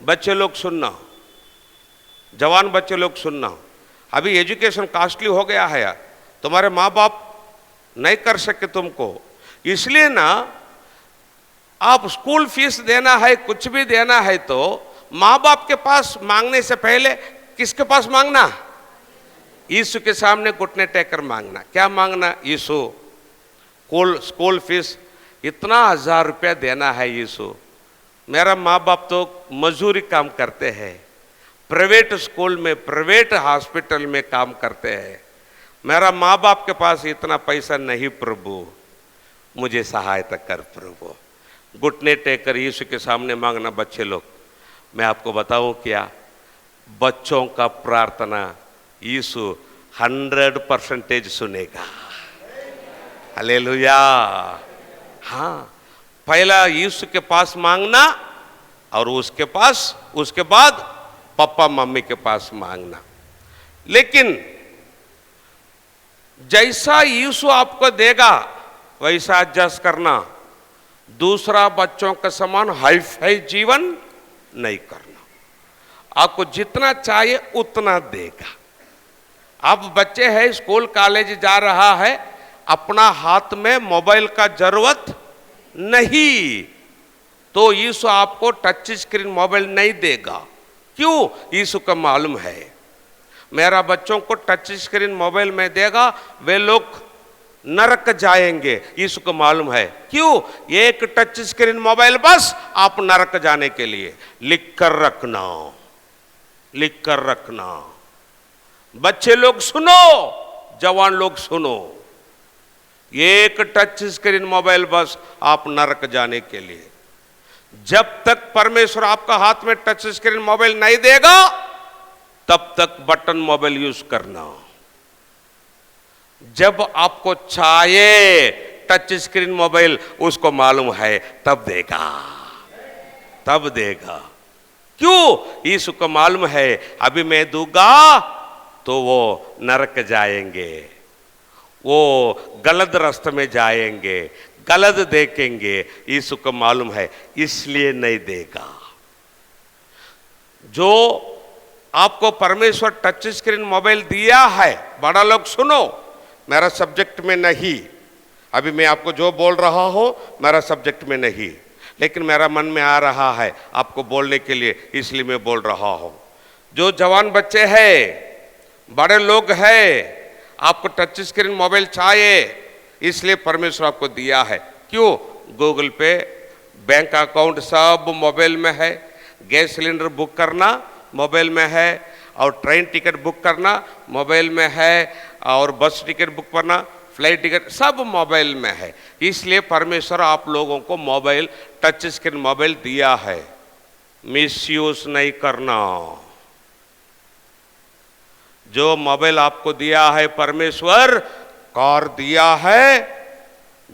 बच्चे लोग सुनना, जवान बच्चे लोग सुनना। अभी एजुकेशन कॉस्टली हो गया है, तुम्हारे माँ बाप नहीं कर सके तुमको, इसलिए ना आप स्कूल फीस देना है, कुछ भी देना है, तो माँ बाप के पास मांगने से पहले किसके पास मांगना? यीशु के सामने घुटने टेकर मांगना। क्या मांगना? यीशु स्कूल फीस इतना 1000 रुपया देना है यीशु। मेरा माँ बाप तो मजदूरी काम करते हैं, प्राइवेट स्कूल में प्राइवेट हॉस्पिटल में काम करते हैं। मेरा माँ बाप के पास इतना पैसा नहीं प्रभु, मुझे सहायता कर प्रभु। घुटने टेकर यीशु के सामने मांगना। बच्चे लोग, मैं आपको बताऊं क्या, बच्चों का प्रार्थना यीशु 100% सुनेगा। हालेलुया। हाँ, पहला यीशु के पास मांगना और उसके बाद पापा मम्मी के पास मांगना। लेकिन जैसा यीशु आपको देगा वैसा एडजस्ट करना। दूसरा बच्चों का समान हाई फाई जीवन नहीं करना। आपको जितना चाहिए उतना देगा। अब बच्चे हैं, स्कूल कॉलेज जा रहा है, अपना हाथ में मोबाइल का जरूरत नहीं, तो यीशु आपको टच स्क्रीन मोबाइल नहीं देगा। क्यों? यीशु को मालूम है मेरा बच्चों को टच स्क्रीन मोबाइल में देगा वे लोग नरक जाएंगे। यीशु को मालूम है। क्यों? एक टच स्क्रीन मोबाइल बस आप नरक जाने के लिए। लिख कर रखना, लिख कर रखना। बच्चे लोग सुनो, जवान लोग सुनो, एक टच स्क्रीन मोबाइल बस आप नरक जाने के लिए। जब तक परमेश्वर आपका हाथ में टच स्क्रीन मोबाइल नहीं देगा तब तक बटन मोबाइल यूज करना। जब आपको चाहिए टच स्क्रीन मोबाइल, उसको मालूम है, तब देगा, तब देगा। क्यों? यीशु को मालूम है अभी मैं दूंगा तो वो नरक जाएंगे, वो गलत रास्ते में जाएंगे, गलत देखेंगे। यीशु को मालूम है, इसलिए नहीं देगा। जो आपको परमेश्वर टच स्क्रीन मोबाइल दिया है, बड़ा लोग सुनो, मेरा सब्जेक्ट में नहीं, अभी मैं आपको जो बोल रहा हूं मेरा सब्जेक्ट में नहीं, लेकिन मेरा मन में आ रहा है आपको बोलने के लिए, इसलिए मैं बोल रहा हूं। जो जवान बच्चे हैं, बड़े लोग हैं, आपको टच स्क्रीन मोबाइल चाहिए, इसलिए परमेश्वर आपको दिया है। क्यों? गूगल पे, बैंक अकाउंट सब मोबाइल में है, गैस सिलेंडर बुक करना मोबाइल में है, और ट्रेन टिकट बुक करना मोबाइल में है, और बस टिकट बुक करना, फ्लाइट टिकट सब मोबाइल में है। इसलिए परमेश्वर आप लोगों को मोबाइल, टच स्क्रीन मोबाइल दिया है। मिसयूज नहीं करना। जो मोबाइल आपको दिया है परमेश्वर, कार दिया है,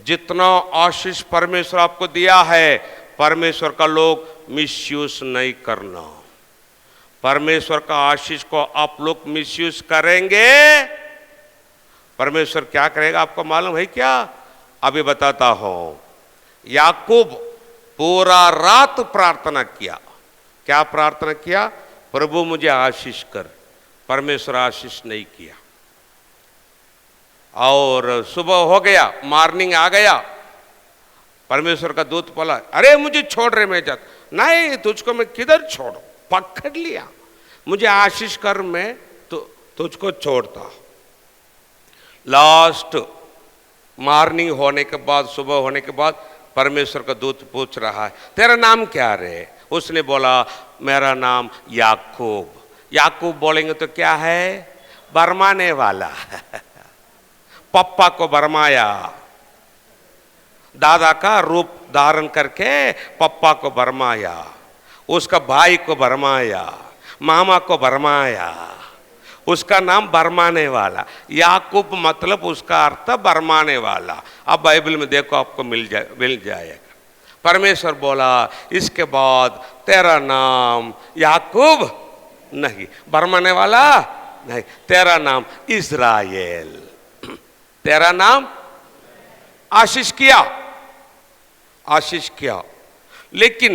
जितना आशीष परमेश्वर आपको दिया है, परमेश्वर का लोग मिसयूज नहीं करना। परमेश्वर का आशीष को आप लोग मिसयूज करेंगे, परमेश्वर क्या करेगा आपको मालूम है क्या? अभी बताता हूं। याकूब पूरा रात प्रार्थना किया। क्या प्रार्थना किया? प्रभु मुझे आशीष कर। परमेश्वर आशीष नहीं किया। और सुबह हो गया, मॉर्निंग आ गया, परमेश्वर का दूत बोला, अरे मुझे छोड़ रहे, मैं जाता नहीं, तुझको मैं किधर छोड़ू, पकड़ लिया, मुझे आशीष कर, मैं तो तुझको छोड़ता। लास्ट मॉर्निंग होने के बाद, सुबह होने के बाद परमेश्वर का दूत पूछ रहा है, तेरा नाम क्या रे? उसने बोला, मेरा नाम याकूब। याकूब बोलेंगे तो क्या है? बरमाने वाला। पप्पा को बरमाया, दादा का रूप धारण करके पप्पा को बरमाया, उसका भाई को बरमाया, मामा को बरमाया, उसका नाम बरमाने वाला। याकूब मतलब उसका अर्थ बरमाने वाला। अब बाइबल में देखो, आपको मिल जाएगा। परमेश्वर बोला, इसके बाद तेरा नाम याकूब नहीं, बरमाने वाला नहीं, तेरा नाम इस्राएल, तेरा नाम आशीष किया, आशीष किया। लेकिन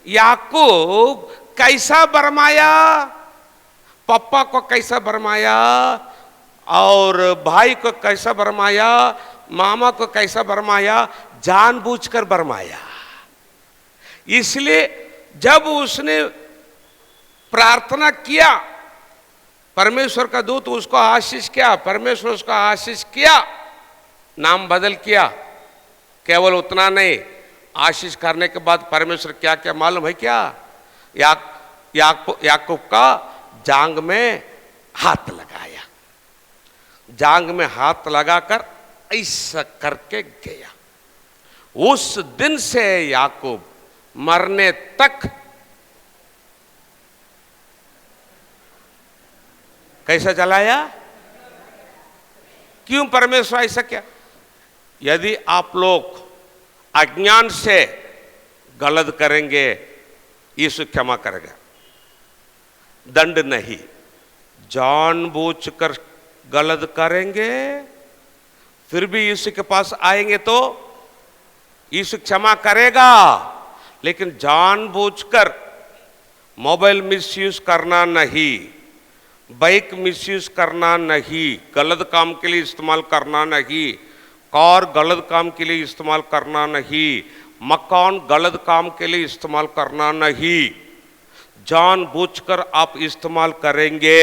याकूब कैसा बरमाया? पप्पा को कैसा बरमाया, और भाई को कैसा बरमाया, मामा को कैसा बरमाया? जानबूझकर बरमाया। इसलिए जब उसने प्रार्थना किया, परमेश्वर का दूत उसको आशीष किया, परमेश्वर उसको आशीष किया, नाम बदल किया। केवल उतना नहीं, आशीष करने के बाद परमेश्वर क्या क्या मालूम है क्या? याकूब का जांग में हाथ लगाया, जांग में हाथ लगाकर ऐसा करके गया। उस दिन से याकूब मरने तक कैसा चलाया? क्यों परमेश्वर ऐसा किया? यदि आप लोग अज्ञान से गलत करेंगे, यीशु क्षमा करेगा, दंड नहीं। जानबूझकर गलत करेंगे फिर भी यीशु के पास आएंगे तो यीशु क्षमा करेगा, लेकिन जानबूझकर मोबाइल मिसयूज करना नहीं, बाइक मिसयूज करना नहीं, गलत काम के लिए इस्तेमाल करना नहीं, कार गलत काम के लिए इस्तेमाल करना नहीं, मकान गलत काम के लिए इस्तेमाल करना नहीं। जानबूझकर आप इस्तेमाल करेंगे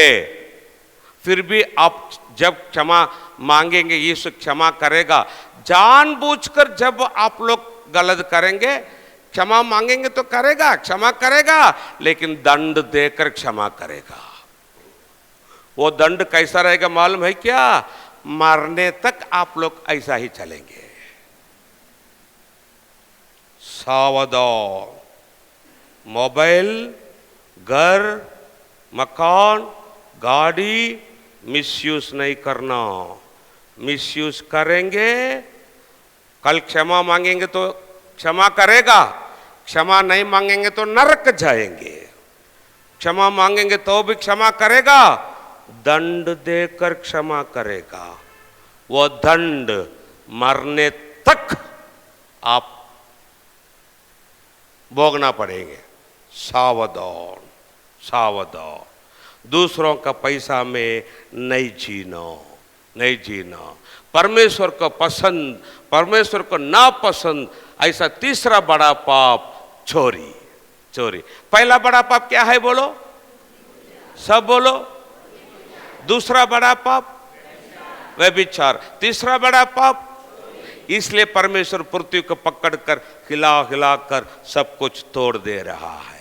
फिर भी आप जब क्षमा मांगेंगे यीशु क्षमा करेगा। जानबूझकर जब आप लोग गलत करेंगे, क्षमा मांगेंगे तो करेगा, क्षमा करेगा, लेकिन दंड देकर क्षमा करेगा। वो दंड कैसा रहेगा मालूम है क्या? मरने तक आप लोग ऐसा ही चलेंगे। सावधान, मोबाइल, घर, मकान, गाड़ी मिसयूज नहीं करना। मिसयूज करेंगे, कल क्षमा मांगेंगे तो क्षमा करेगा, क्षमा नहीं मांगेंगे तो नरक जाएंगे, क्षमा मांगेंगे तो भी क्षमा करेगा, दंड देकर क्षमा करेगा। वो दंड मरने तक आप भोगना पड़ेंगे। सावधान, सावधान, दूसरों का पैसा में नहीं जीना, नहीं जीना। परमेश्वर को पसंद, परमेश्वर को नापसंद, ऐसा तीसरा बड़ा पाप चोरी। चोरी। पहला बड़ा पाप क्या है बोलो? सब बोलो। दूसरा बड़ा पाप व्यभिचार। तीसरा बड़ा पाप, इसलिए परमेश्वर पृथ्वी को पकड़कर हिला हिला कर सब कुछ तोड़ दे रहा है।